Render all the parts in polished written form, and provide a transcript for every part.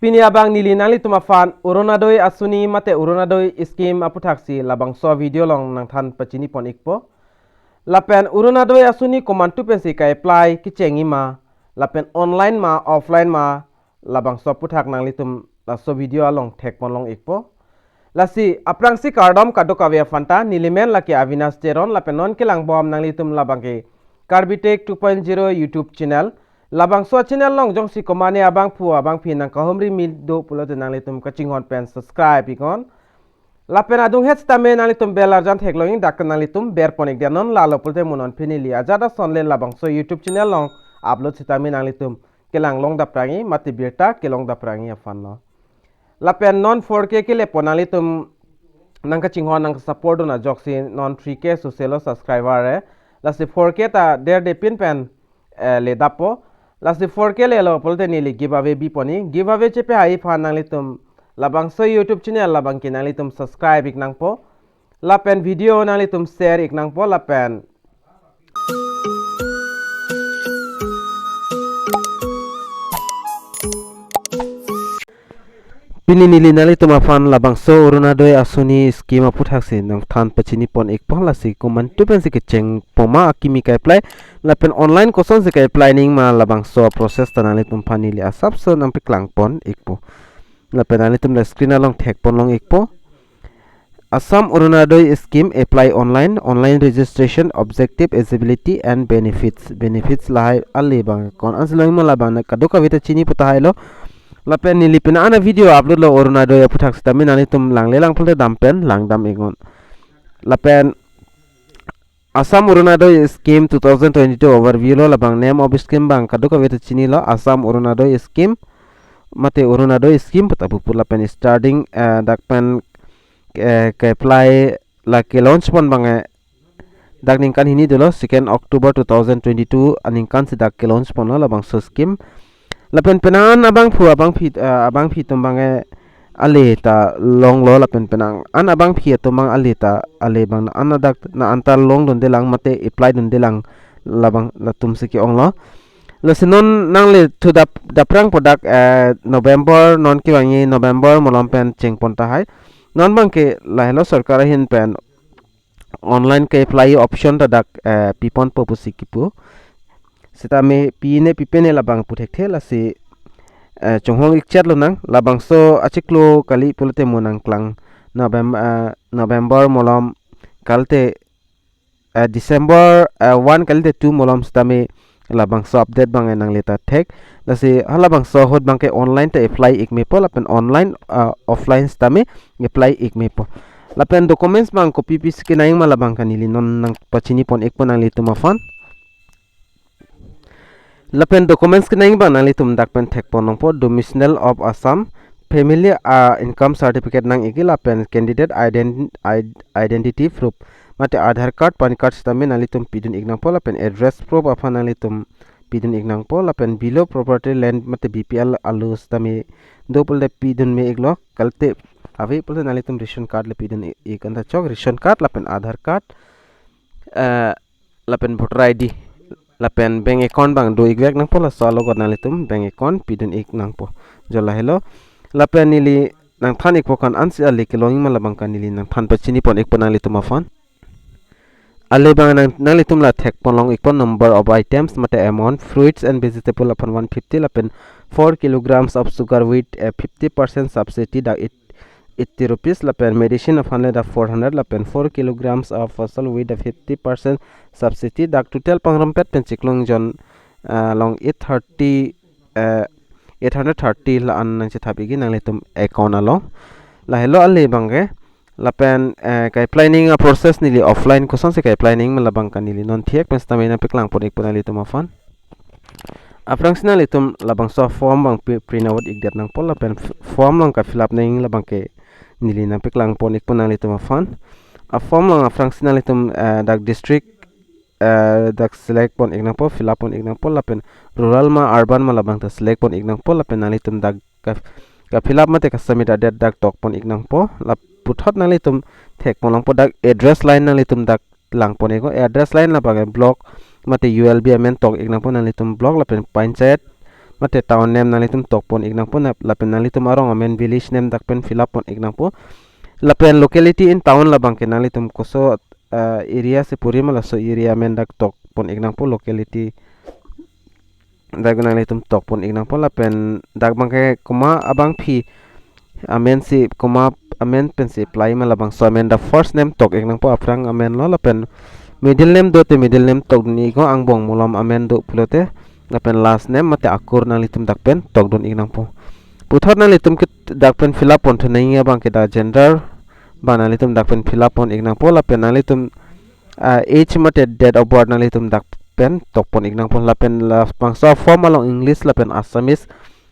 Pini abang nili nali tumafan Orunodoi Asoni mate Orunodoi scheme aputhaksi labangso video long nang than pachini pon ikpo. Lapen Orunodoi Asoni komantu pensi ka apply kichengi ma lapen online ma offline ma labangso puthak nang litum laso video along thek pon long ikpo. Lasi aprangsi kardom kadoka via fanta nilimen laki Avinas Teron lapen non kilang bom nang litum labangke Karbi 2.0 YouTube channel. Labangso channel long jong si komane abang pu abang phi nang kahomri mil do pulo de nang litum kaching hon pen subscribe ikon lapen adung het stame nang litum belar jan thekloing dak nang litum ber ponik danon lalo pulte munon pinili ajada sonle labangso YouTube channel long upload sitame nang litum kelang long da prangi mati birta kelong da prangi afan no lapen non 4K kele ponang litum nang kaching hon nang support na joksi non 3K so selo subscriber lasi 4K ta der de pin pen le dapo lasi 4K le lo polte nili giveaway bi poni giveaway chepe hai phan nang litum labangso YouTube channel labang ki nang litum subscribe ik nang po lapen video nang litum share ik nang po lapen pini nili nali tumafan labangso Orunodoi Asoni scheme aputhaksi nang than pachini pon ik pon lasi kuman tu pensi ke cheng poma Akimi ka apply lapen online koson se ka apply ning ma labangso process tanali tum panili asap so nang piklang pon ikpo lapen ali tum la screen along thek pon long ikpo Assam Orunodoi scheme apply online registration objective eligibility and benefits lahai ali bang kon anslong ma labang na kadoka vita chini puta hailo lapen nili pina ana video upload lo Orunodoi aphuthak stami nani tum langle lang pulte dampen langdam ingon lapen Assam Orunodoi scheme 2022 overview lo labang name of scheme bang kadoka vita chini lo Assam Orunodoi scheme mate Orunodoi scheme putapu lapen starting dakpen ke apply la ke launch pon bang dak ningkan hini dolo 2 October 2022 aningkan sidak ke launch pon lo labang so scheme lapen penan abang phi tumbang ale ta long lo lapen penang an abang phi tumbang ale ta ale bang an dak na antar long don delang mate apply don delang labang latum siki ong lo lasinon nang le to da prang product November non ki wangi November molom pen cheng pon ta hai non bang ke la hello sarkar hin pen online ke apply option ta dak pipon purpose kipu sita me pine pipene labang puthek thela si chonghong ik chat lo nang labangso achiklo kali pulte monang klang November molom kalte December 1 kalte 2 molom sita me labangso update bang nang leta thek lasi halabangso hot bang ke online te apply ik me po lapen online offline sita me apply ik me po lapen documents bang copy paste ke naing malabang kanili non nang pachini pon ek pon nang lituma fan lapen documents ke naing bang nang litum dakpen thek pon nang po domicile of Assam family income certificate nang iki lapen candidate identity proof mate ADHAR card pan card stame nang litum pidun ignang po lapen address proof apa nang litum pidun ignang po lapen below property land mate BPL alu stame do pol de pidun me iglo kalte avi pol nang litum ration card le pidun ikan ta chok ration card lapen ADHAR card lapen voter ID lapen bank account bang do igwek nang po la solo got nang litum bank account pidun ik nang po jola hello lapen nili nang than ik po kan ansi ali kelonging malabang kan nili nang than pachini pon ik pon nang litum afan ale bang nang litum la thek pon long ik pon number of items mate amount fruits and vegetable upon 150 lapen 4 kilograms of sugar with 50% subsidy da 80 rupees lapen medicine of 400 lapen 4 kilograms of fasal with 50% subsidy dak total pangrampet pen chiklong jon long 830 la an nang chithapi gi nang litum account along la hello alle bange lapen kai planning a process nili offline koson se kai planning malabang kanili non thiek pen stamina piklang pon ik pon litum afan aprang sina litum labang so form bang print out igdat nang pol lapen form long ka fill up ning labang ke nili nang piklang pon ik pon litum afan a form long aprang sina litum dak district dak select pon ik nang po fill up pon ik nang pol lapen rural ma urban ma labang ta select pon ik nang pol lapen litum dak ka fill up mate ka submit adet dak tok pon ik nang po lap puthot nang litum thek pon lang po dak address line nang litum dak lang pon ego address line la bang block mate ULB amen tok ik nang po nang litum block lapen panchayat mate town name nalitum tokpon ignang po lapen nalitum arong amen village name dakpen fill up pon ignang po lapen locality in town labang ke nalitum koso area se puri mala so area men dak tok pon ignang po locality dak nalitum tok pon ignang po lapen dak bangke koma abang phi amen si koma amen pen si apply mala bang so amen the first name tok ignang po aprang amen lo lapen middle name do te middle name tok ni go ang bong mulam amen do pulote lapen last name mate akur nalitum dakpen tok don ignang po puthor nalitum ke dakpen fill up pon thonai bang ke da gender banalitum dakpen fill up pon ignang po lapen nalitum age mate date of birth nalitum dakpen tokpon ignang po lapen la bangsa form along english lapen assamese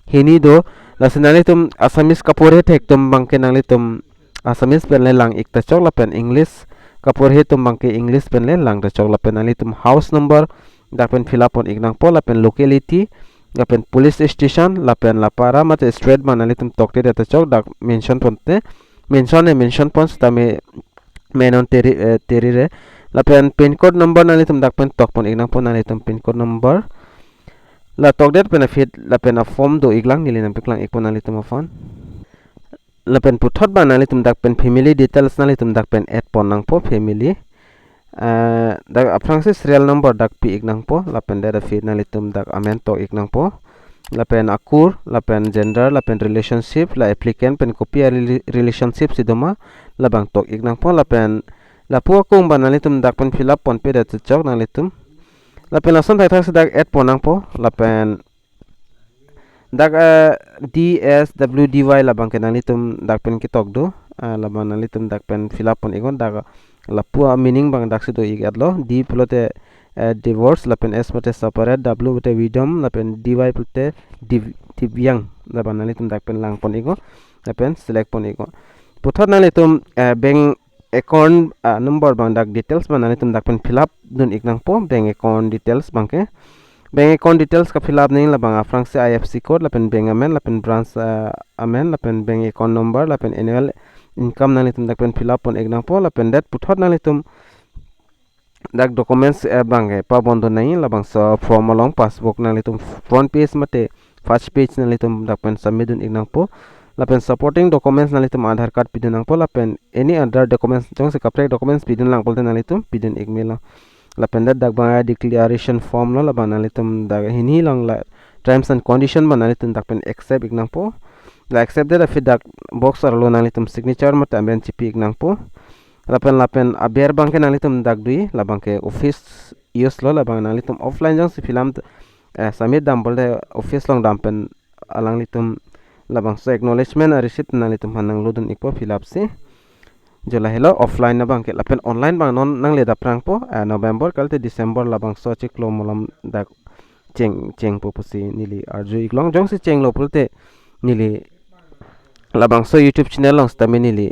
hini do lasenalitum assamese kapore thektum bangke nalitum assamese pen lang ikta chok lapen english kapore tum bangke english pen lang ta chok lapen nalitum house number dakpen fill up pon ignang po lapen locality lapen police station lapen lapara mate street banalitum tokte ta chok dak mention ponte mention pon stame menon teri re lapen pin code number nalitum dakpen tokpon ignang pon nalitum pin code number la tokdet benefit lapen a form do iglang nilinam piklang ikpon nalitum afon lapen puthot ba nalitum dakpen family details nalitum dakpen add pon nang po family dak aprang se serial number dak pi ignang po lapen data feed nalitum dak amen to ignang po lapen akur lapen gender lapen relationship la applicant pen copy relationship sidoma labang tok ignang po lapen lapu akung banalitum dakpen fill up pon pe dat chok nalitum lapen lason thai thak sedak add ponang po lapen dak dswdy labang ke nalitum dakpen kitok do labang nalitum dakpen fill up pon igon dak lapu meaning bang dak sido igat lo d plote divorce lapen s mate separate w mate wisdom lapen dy plote divyang labang nalitum dakpen lang pon igo lapen select pon igo puthot nalitum bank account number bang dak details bang nalitum dakpen fill up dun ignang po bank account details bangke bank account details ka fill up ning labang afrang se ifc code lapen bank amen lapen branch amen lapen bank account number lapen annual income nalitum dakpen fill up pon ignang po lapen dat puthot nalitum dak documents bangke pa bondo nai labang so form along passbook nalitum front page mate first page nalitum dakpen submit dun ignang po lapen supporting documents nalitum ADHAR card pidun lang po lapen any other documents jong se kapre documents pidun lang polte nalitum pidun igmail lapen dat dak bang declaration form lo laban nalitum dak hini lang la terms and condition ban nalitum dakpen accept ignang po la accept that fit dak box arlo nalitum signature mate amben chipi ignang po lapen aber bangke nalitum dak dui labang ke office use lo labang nalitum offline jong se filam submit dam bolte office long dampen alang litum labang so acknowledgement receipt nalitum hanang ludun ikpo fill up si jola hello offline na bang ke lapen online bang non nang le daprang po november kalte december labang so chiklo molam dak cheng po pusi nili arju iklong jong si cheng lo pulte nili labang so youtube channel long stame nili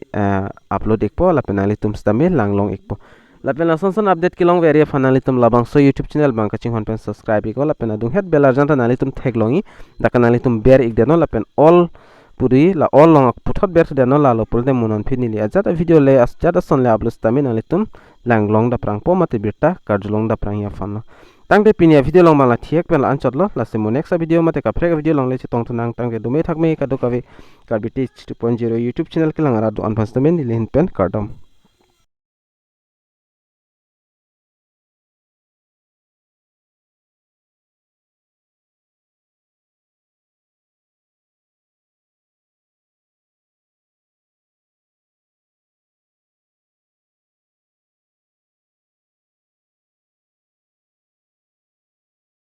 upload ikpo lapen nalitum stame lang long ikpo lapen lason update kilong veria fanalitum labang so youtube channel bang kaching hon pen subscribe iko lapen adung het bell arjanta nalitum theglongi daka nalitum ber igdeno lapen all puri la all long puthot ber deno la lo pulte munon finili ajata video le ajata son le upload stame nalitum lang long da prang po mate birta karjlong da prang ya fanno tangte pinia video long mala thiek pen la anchot lo la se mo next video mate ka frega video long le chitong tunang tangte dume thakme ka do kawe Karbi 2.0 youtube channel kilang ara do anfas tamen ni len pen kardom